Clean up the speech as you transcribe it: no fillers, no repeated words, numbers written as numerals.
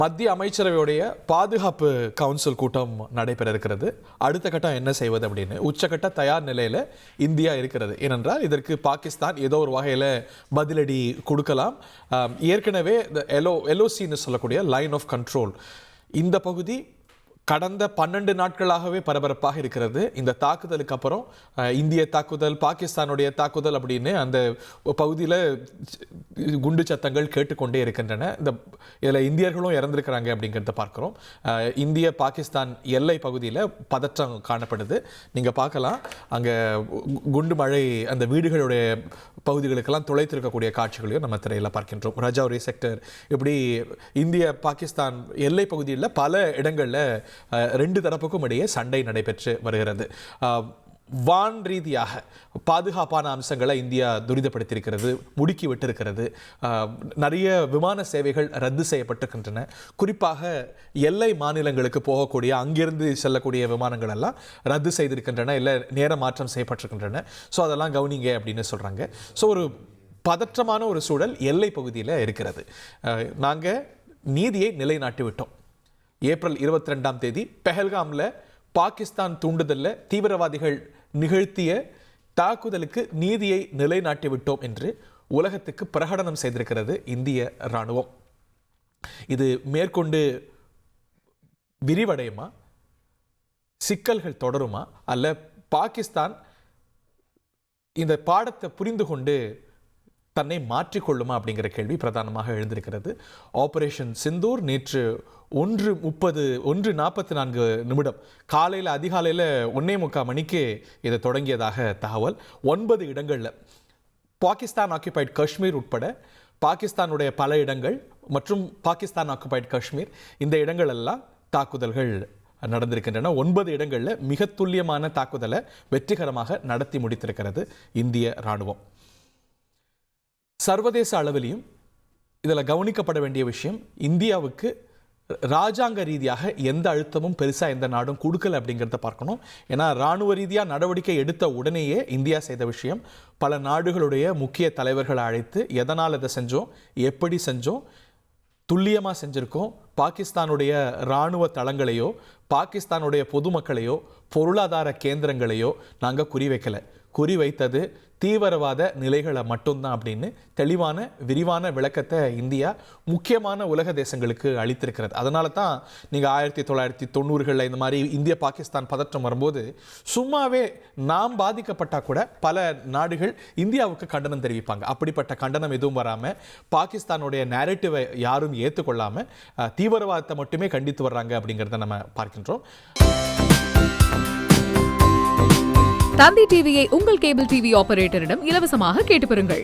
மத்திய அமைச்சரவையுடைய பாதுகாப்பு கவுன்சில் கூட்டம் நடைபெற இருக்கிறது. அடுத்த கட்டம் என்ன செய்வது அப்படின்னு உச்சகட்ட தயார் நிலையில் இந்தியா இருக்கிறது. ஏனென்றால் இதற்கு பாகிஸ்தான் ஏதோ ஒரு வகையில் பதிலடி கொடுக்கலாம். ஏற்கனவே எல்ஓசின்னு சொல்லக்கூடிய லைன் ஆஃப் கண்ட்ரோல் இந்த பகுதி கடந்த 12 நாட்களாகவே பரபரப்பாக இருக்கிறது. இந்த தாக்குதலுக்கு அப்புறம் இந்திய தாக்குதல், பாகிஸ்தானுடைய தாக்குதல் அப்படின்னு அந்த பகுதியில் குண்டு சத்தங்கள் கேட்டுக்கொண்டே இருக்கின்றன. இதில் இந்தியர்களும் இறந்திருக்கிறாங்க அப்படிங்கிறத பார்க்குறோம். இந்திய பாகிஸ்தான் எல்லை பகுதியில் பதற்றம் காணப்படுது. நீங்கள் பார்க்கலாம், அங்கே குண்டு மழை அந்த வீடுகளுடைய பகுதிகளுக்கெல்லாம் துளைத்திருக்கக்கூடிய காட்சிகளையும் நம்ம திரையில் பார்க்கின்றோம். ரஜௌரி செக்டர் இப்படி இந்திய பாகிஸ்தான் எல்லை பகுதியில் பல இடங்களில் ரெண்டு தரப்புக்கும் இடையே சண்டை நடைபெற்று வருகிறது. வான் ரீதியாக பாதுகாப்பான அம்சங்களை இந்தியா துரிதப்படுத்தியிருக்கிறது, முடுக்கி விட்டிருக்கிறது. நிறைய விமான சேவைகள் ரத்து செய்யப்பட்டிருக்கின்றன. குறிப்பாக எல்லை மாநிலங்களுக்கு போகக்கூடிய அங்கிருந்து செல்லக்கூடிய விமானங்கள் எல்லாம் ரத்து செய்திருக்கின்றன, இல்லை நேர மாற்றம் செய்யப்பட்டிருக்கின்றன. ஸோ அதெல்லாம் கவனிங்க அப்படின்னு சொல்கிறாங்க. ஸோ ஒரு பதற்றமான ஒரு சூழல் எல்லை பகுதியில் இருக்கிறது. நாங்கள் நீதியை நிலைநாட்டி விட்டோம். ஏப்ரல் 22 பெஹல்காமில் பாகிஸ்தான் தூண்டுதலில் தீவிரவாதிகள் நிகழ்த்திய தாக்குதலுக்கு நீதியை நிலைநாட்டி விட்டோம் என்று உலகத்துக்கு பிரகடனம் செய்திருக்கிறது இந்திய இராணுவம். இது மேற்கொண்டு விரிவடையுமா, சிக்கல்கள் தொடருமா, அல்ல பாகிஸ்தான் இந்த பாடத்தை புரிந்து கொண்டு தன்னை மாற்றிக்கொள்ளுமா அப்படிங்கிற கேள்வி பிரதானமாக எழுந்திருக்கிறது. ஆபரேஷன் சிந்தூர் நேற்று 1:44 காலையில் அதிகாலையில் 1:45 மணிக்கு இதை தொடங்கியதாக தகவல். 9 இடங்களில் பாகிஸ்தான் ஆக்கியபைட் காஷ்மீர் உட்பட பாகிஸ்தானுடைய பல இடங்கள் மற்றும் பாகிஸ்தான் ஆக்கியபைட் காஷ்மீர் இந்த இடங்கள் எல்லாம் தாக்குதல்கள் நடந்திருக்கின்றன. 9 இடங்களில் மிக துல்லியமான தாக்குதலை வெற்றிகரமாக நடத்தி முடித்திருக்கிறது இந்திய இராணுவம். சர்வதேச அளவிலையும் இதில் கவனிக்கப்பட வேண்டிய விஷயம், இந்தியாவுக்கு ராஜாங்க ரீதியாக எந்த அழுத்தமும் பெருசாக எந்த நாடும் கொடுக்கல அப்படிங்கிறத பார்க்கணும். ஏன்னா இராணுவ ரீதியாக நடவடிக்கை எடுத்த உடனேயே இந்தியா செய்த விஷயம், பல நாடுகளுடைய முக்கிய தலைவர்களை அழைத்து எதனால் இதை செஞ்சோம், எப்படி செஞ்சோம், துல்லியமாக செஞ்சுருக்கோம். பாகிஸ்தானுடைய இராணுவ தளங்களையோ பாகிஸ்தானுடைய பொதுமக்களையோ பொருளாதார கேந்திரங்களையோ நாங்கள் குறிவைக்கலை. குறிவைத்தது தீவிரவாத நிலைகளை மட்டும்தான் அப்படின்னு தெளிவான விரிவான விளக்கத்தை இந்தியா முக்கியமான உலக தேசங்களுக்கு அளித்திருக்கிறது. அதனால தான் நீங்கள் 1990களில் இந்த மாதிரி இந்திய பாகிஸ்தான் பதற்றம் வரும்போது சும்மாவே நாம் பாதிக்கப்பட்டால் கூட பல நாடுகள் இந்தியாவுக்கு கண்டனம் தெரிவிப்பாங்க. அப்படிப்பட்ட கண்டனம் எதுவும் வராமல் பாகிஸ்தானுடைய நேரேட்டிவை யாரும் ஏற்றுக்கொள்ளாமல் தீவிரவாதத்தை மட்டுமே கண்டித்து வர்றாங்க அப்படிங்கிறத நம்ம பார்க்கின்றோம். தந்தி டிவியை உங்கள் கேபிள் டிவி ஆபரேட்டரிடம் இலவசமாக கேட்டு பெறுங்கள்.